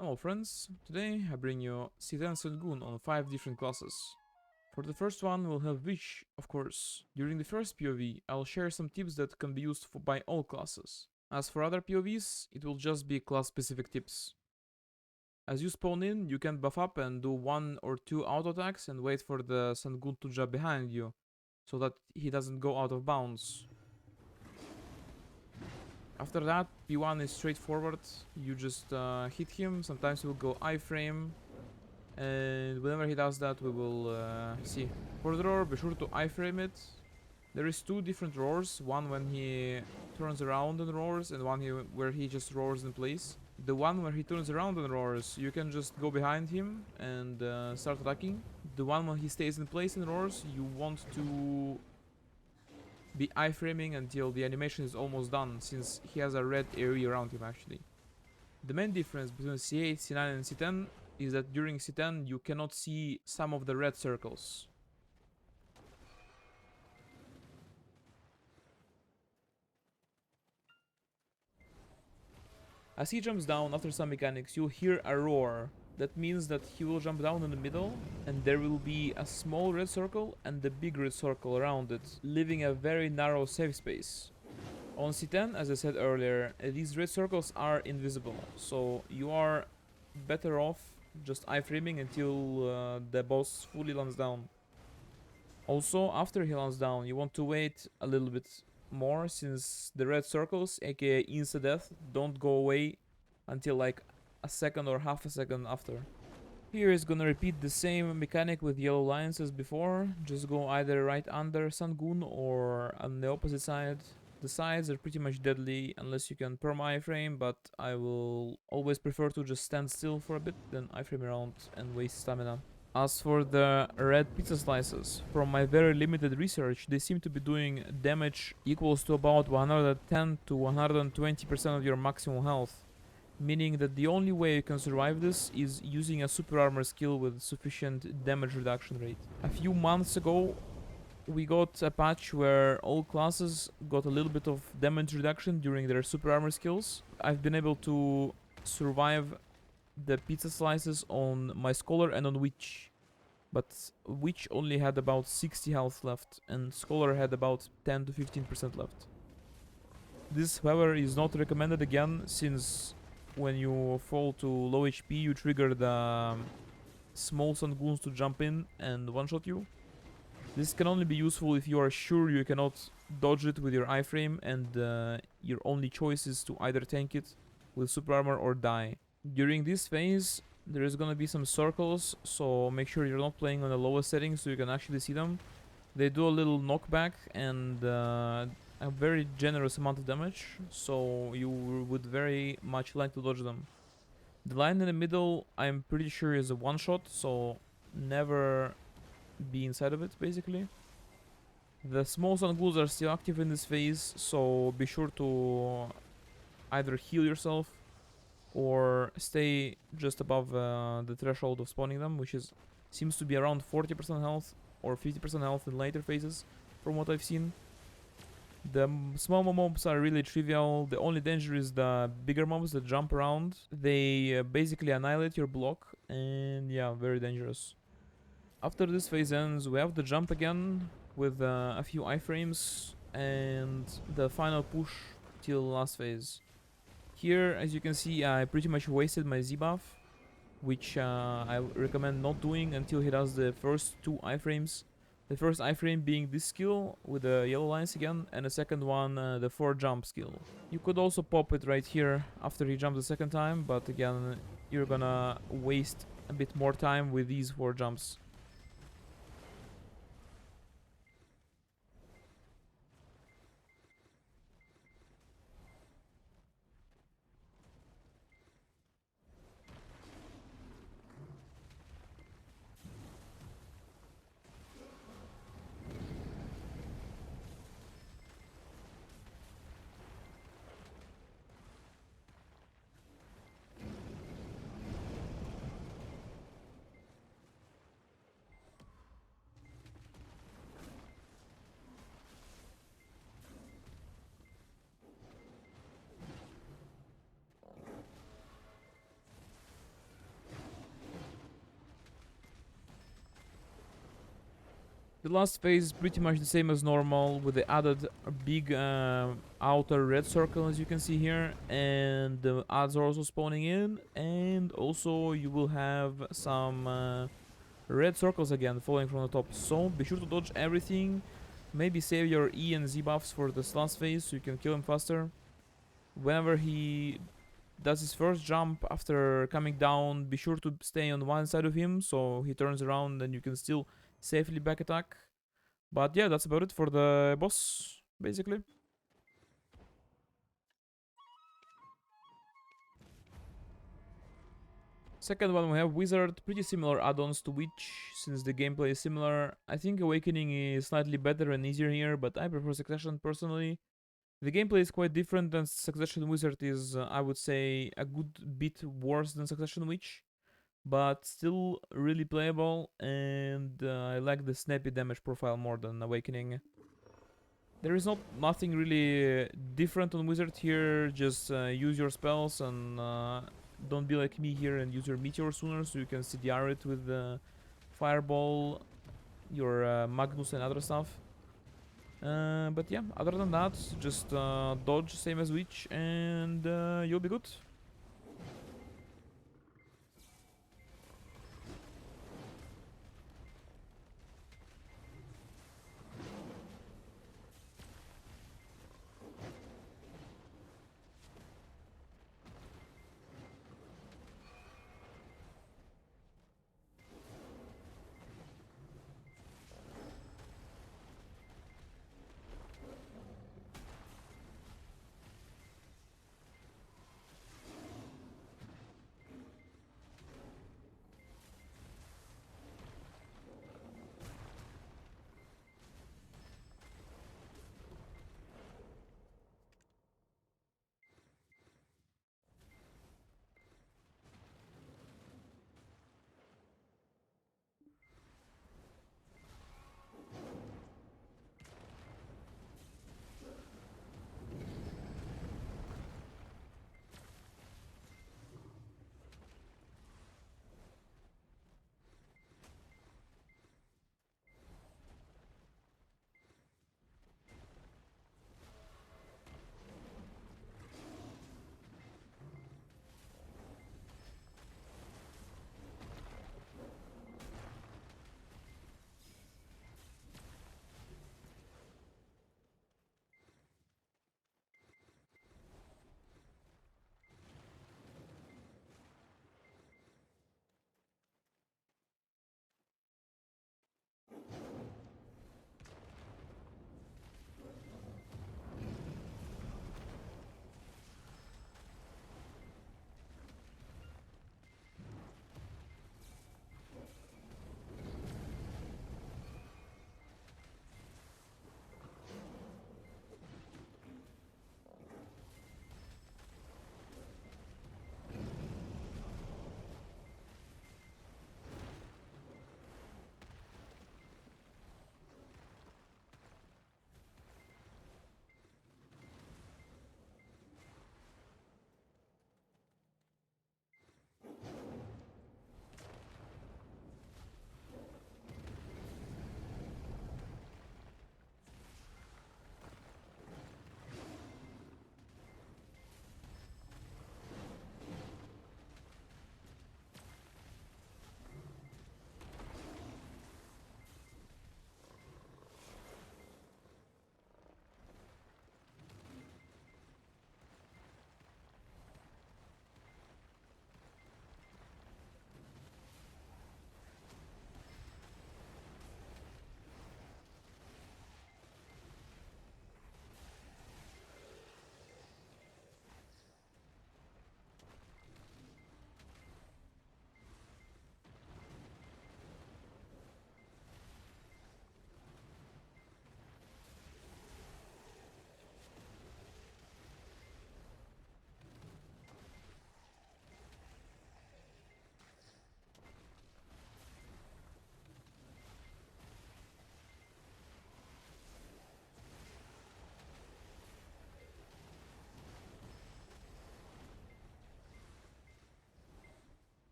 Hello friends, today I bring you c10 Sangoon on 5 different classes. For the first one we'll have Witch, of course. During the first POV I'll share some tips that can be used by all classes. As for other POVs, it will just be class specific tips. As you spawn in, you can buff up and do 1 or 2 auto attacks and wait for the Sangoon to jump behind you, so that he doesn't go out of bounds. After that, P1 is straightforward, you just hit him, sometimes he will go iframe, and whenever he does that we will see. For the roar, be sure to iframe it. There is 2 different roars, one when he turns around and roars, and one where he just roars in place. The one where he turns around and roars, you can just go behind him and start attacking. The one when he stays in place and roars, you want to be iframing until the animation is almost done, since he has a red area around him actually. The main difference between C8, C9 and C10 is that during C10 you cannot see some of the red circles. As he jumps down after some mechanics, you'll hear a roar. That means that he will jump down in the middle, and there will be a small red circle and a big red circle around it, leaving a very narrow safe space. On C10, as I said earlier, these red circles are invisible, so you are better off just iframing until the boss fully lands down. Also, after he lands down, you want to wait a little bit more, since the red circles, aka insta-death, don't go away until like a second or half a second after. Here is gonna repeat the same mechanic with yellow lines as before, just go either right under Sangoon or on the opposite side. The sides are pretty much deadly unless you can perma iframe, but I will always prefer to just stand still for a bit than iframe around and waste stamina. As for the red pizza slices, from my very limited research, they seem to be doing damage equals to about 110 to 120% of your maximum health, meaning that the only way you can survive this is using a super armor skill with sufficient damage reduction rate. A few months ago, we got a patch where all classes got a little bit of damage reduction during their super armor skills. I've been able to survive the pizza slices on my Scholar and on Witch, but Witch only had about 60 health left and Scholar had about 10 to 15% left. This, however, is not recommended again, since when you fall to low HP you trigger the small Sangoons to jump in and one-shot you. This can only be useful if you are sure you cannot dodge it with your iframe and your only choice is to either tank it with super armor or die. During this phase, there is gonna be some circles, so make sure you're not playing on the lowest settings so you can actually see them. They do a little knockback and a very generous amount of damage, so you would very much like to dodge them. The line in the middle, I'm pretty sure is a one-shot, so never be inside of it, basically. The small Sangoons are still active in this phase, so be sure to either heal yourself or stay just above the threshold of spawning them, which seems to be around 40% health or 50% health in later phases, from what I've seen. The small mobs are really trivial. The only danger is the bigger mobs that jump around. They basically annihilate your block, and yeah, very dangerous. After this phase ends, we have the jump again with a few iframes and the final push till last phase. Here, as you can see, I pretty much wasted my Z buff, which I recommend not doing until he does the first 2 iframes. The first iframe being this skill with the yellow lines again, and the second one the 4 jump skill. You could also pop it right here after he jumps the second time, but again, you're gonna waste a bit more time with these 4 jumps. The last phase is pretty much the same as normal, with the added big outer red circle, as you can see here, and the adds are also spawning in, and also you will have some red circles again falling from the top. So be sure to dodge everything. Maybe save your E and Z buffs for this last phase so you can kill him faster. Whenever he does his first jump after coming down, be sure to stay on one side of him so he turns around and you can still safely back attack. But yeah, that's about it for the boss, basically. Second one, we have Wizard, pretty similar add-ons to Witch, since the gameplay is similar. I think Awakening is slightly better and easier here, but I prefer Succession personally. The gameplay is quite different, and Succession Wizard is, I would say, a good bit worse than Succession Witch, but still really playable, and I like the snappy damage profile more than Awakening. There is nothing really different on Wizard here, just use your spells and don't be like me here and use your Meteor sooner so you can CDR it with Fireball, your Magnus and other stuff. But yeah, other than that, just dodge same as Witch and you'll be good.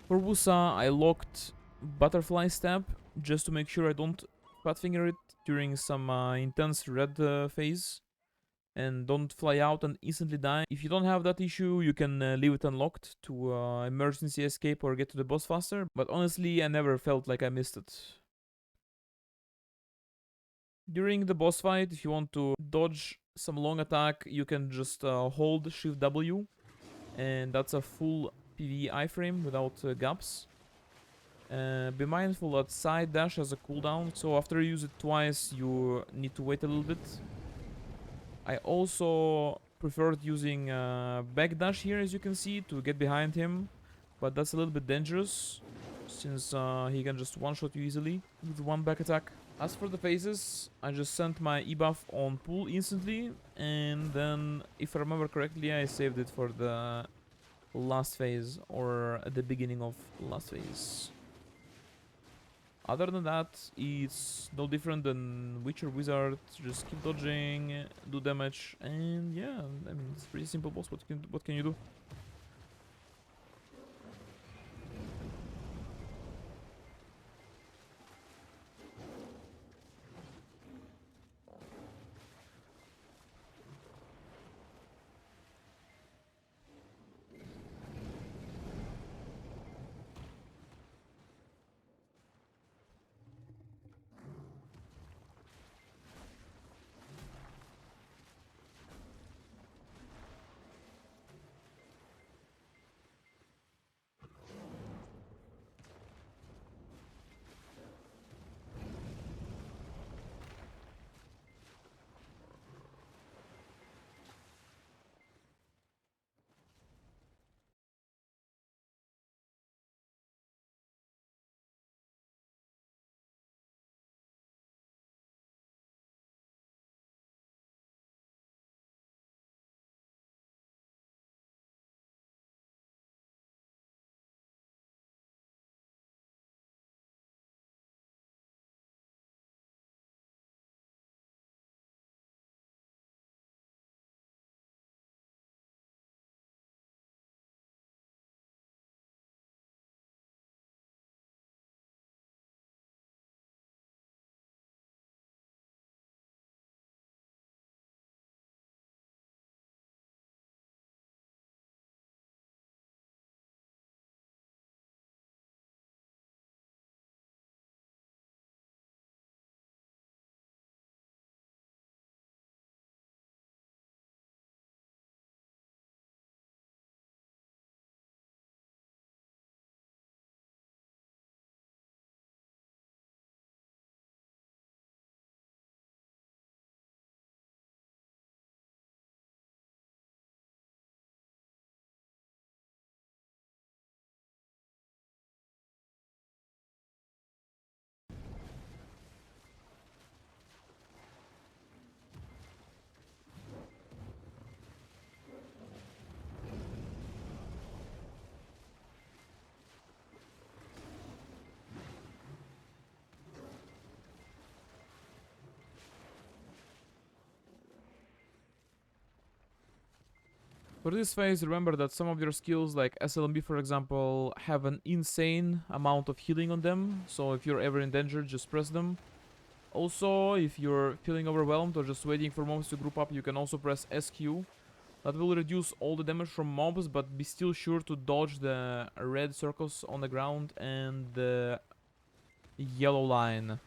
For Woosa, I locked Butterfly Step just to make sure I don't fat finger it during some intense red phase and don't fly out and instantly die. If you don't have that issue, you can leave it unlocked to emergency escape or get to the boss faster, but honestly, I never felt like I missed it. During the boss fight, if you want to dodge some long attack, you can just hold Shift W, and that's a full PvE iframe without gaps. Be mindful that side dash has a cooldown, so after you use it twice, you need to wait a little bit. I also preferred using back dash here, as you can see, to get behind him, but that's a little bit dangerous, since he can just one-shot you easily with one back attack. As for the phases, I just sent my E-buff on pool instantly, and then, if I remember correctly, I saved it for the last phase, or at the beginning of the last phase. Other than that, it's no different than Witcher Wizard. Just keep dodging, do damage, and yeah, I mean, it's pretty simple boss. What can you do? For this phase, remember that some of your skills, like SLMB for example, have an insane amount of healing on them, so if you're ever in danger, just press them. Also, if you're feeling overwhelmed or just waiting for mobs to group up, you can also press SQ. That will reduce all the damage from mobs, but be still sure to dodge the red circles on the ground and the yellow line.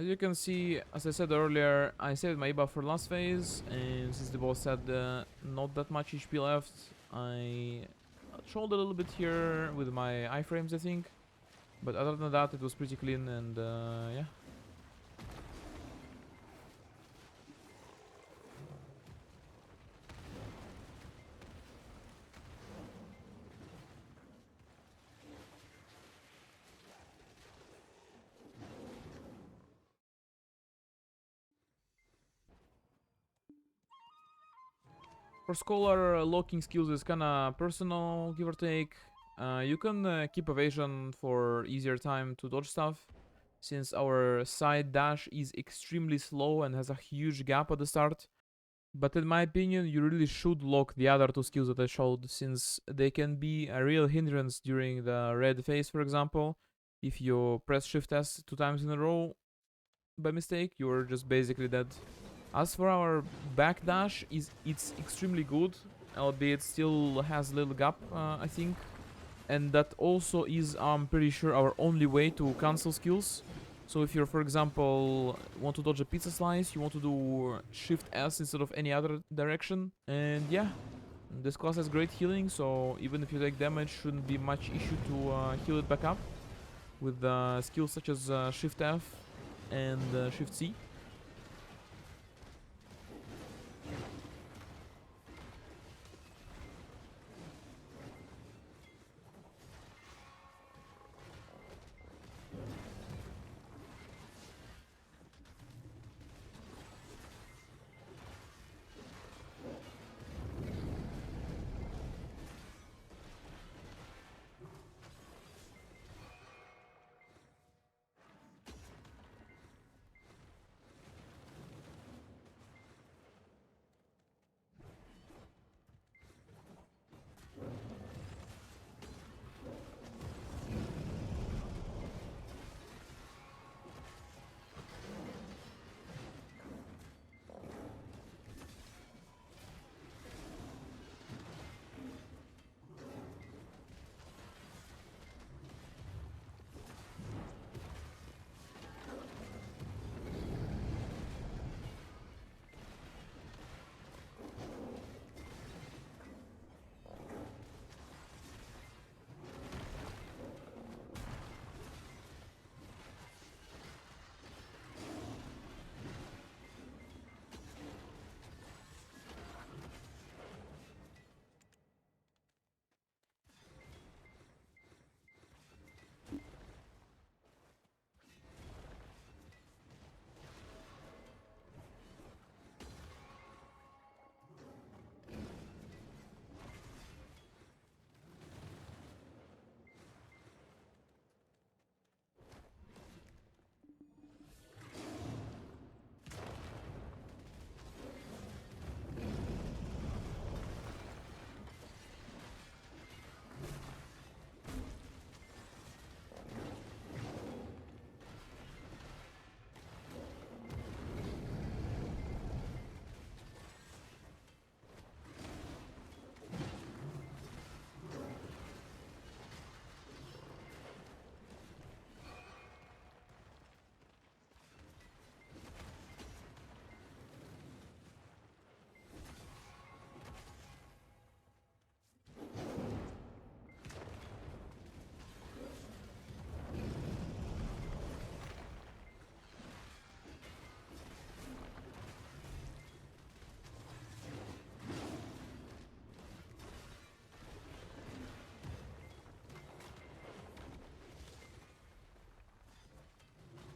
As you can see, as I said earlier, I saved my buff for last phase, and since the boss had not that much HP left, I trolled a little bit here with my iframes, I think. But other than that, it was pretty clean, and yeah. For Scholar, locking skills is kinda personal, give or take. You can keep evasion for easier time to dodge stuff, since our side dash is extremely slow and has a huge gap at the start. But in my opinion, you really should lock the other two skills that I showed, since they can be a real hindrance during the red phase, for example. If you press Shift S 2 times in a row by mistake, you're just basically dead. As for our backdash, it's extremely good, albeit still has a little gap, I think. And that also is, I'm pretty sure, our only way to cancel skills. So if you're, for example, want to dodge a pizza slice, you want to do Shift S instead of any other direction. And yeah, this class has great healing, so even if you take damage, shouldn't be much issue to heal it back up with skills such as Shift F and Shift C.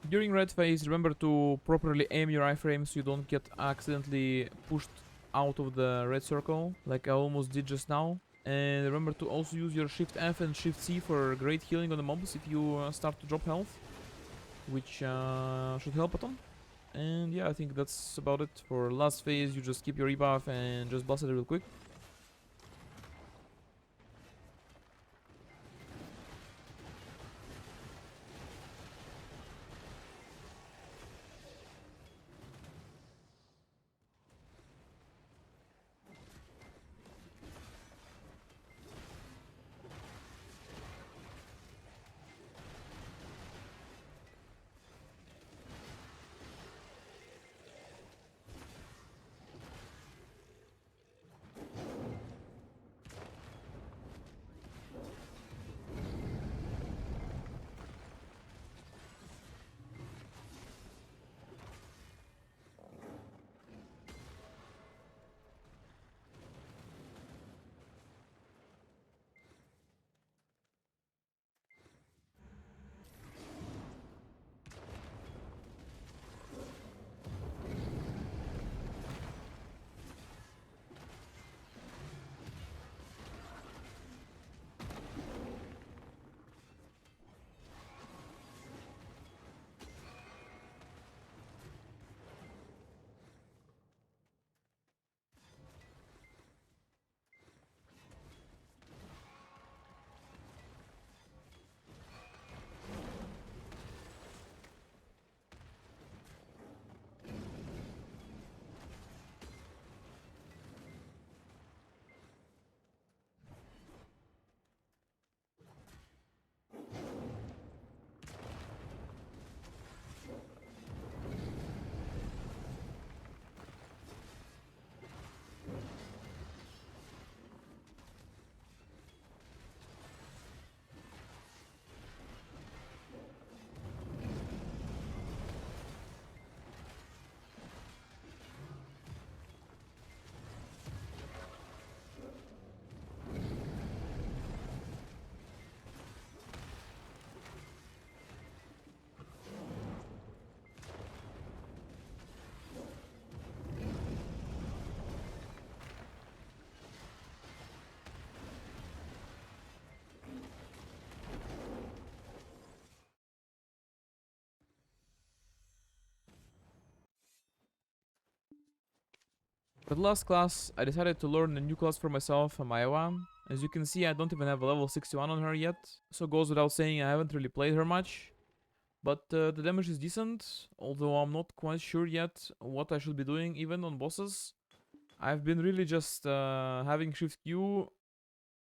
During red phase, remember to properly aim your iframes so you don't get accidentally pushed out of the red circle, like I almost did just now. And remember to also use your Shift F and Shift C for great healing on the mobs if you start to drop health, which should help a ton. And yeah, I think that's about it. For last phase, you just keep your rebuff and just blast it real quick. For the last class, I decided to learn a new class for myself, a Maehwa. As you can see, I don't even have a level 61 on her yet, so goes without saying I haven't really played her much. But the damage is decent, although I'm not quite sure yet what I should be doing even on bosses. I've been really just having Shift Q,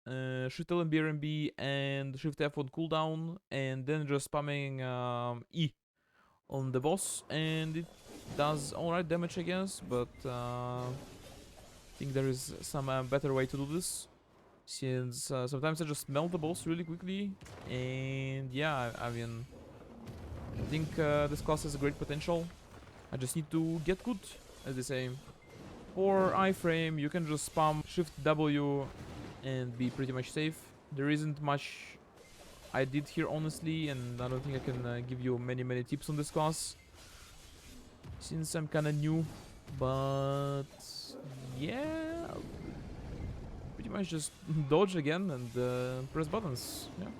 Shift L and BRMB, and Shift F on cooldown, and then just spamming E on the boss, and it does alright damage, I guess, but I think there is some better way to do this. Since sometimes I just melt the boss really quickly, and yeah, I mean, I think this class has a great potential. I just need to get good, as they say. For iframe, you can just spam Shift W and be pretty much safe. There isn't much I did here, honestly, and I don't think I can give you many tips on this class, since I'm kinda new. But yeah, pretty much just dodge again and press buttons. Yeah.